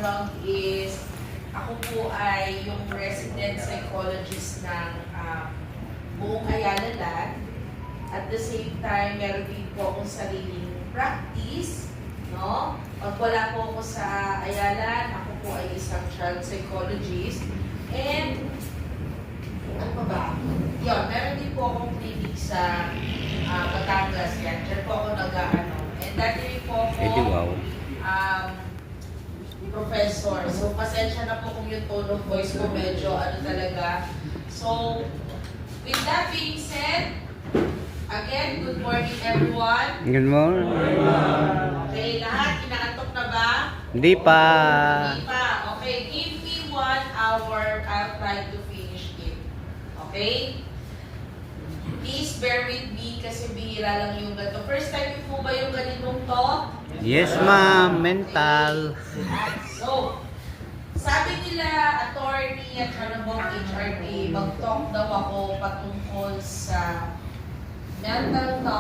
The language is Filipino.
background is, ako po ay yung resident psychologist ng buong Ayala Land. At the same time, meron din po akong sariling practice, no? Pag wala po ako sa Ayala, ako po ay isang child psychologist. And, ano pa ba? Yun, meron din po akong clinic sa Batangas yan. Diyan po ako nag-ano. And dati rin po ako, professor. So, pasensya na po kung yung tone of voice ko medyo ano talaga. So, with that being said, again, good morning everyone. Good morning. Okay, lahat, inaantok na ba? Hindi pa. Hindi pa. Okay, give me 1 hour. I'll try to finish it. Okay? Please bear with me kasi bihira lang yung ganito. First time po ba yung ganitong talk? Yes, ma'am. Mental. So, sabi nila, attorney at Honorable HRD, mag-talk daw ako patungkol sa mental talk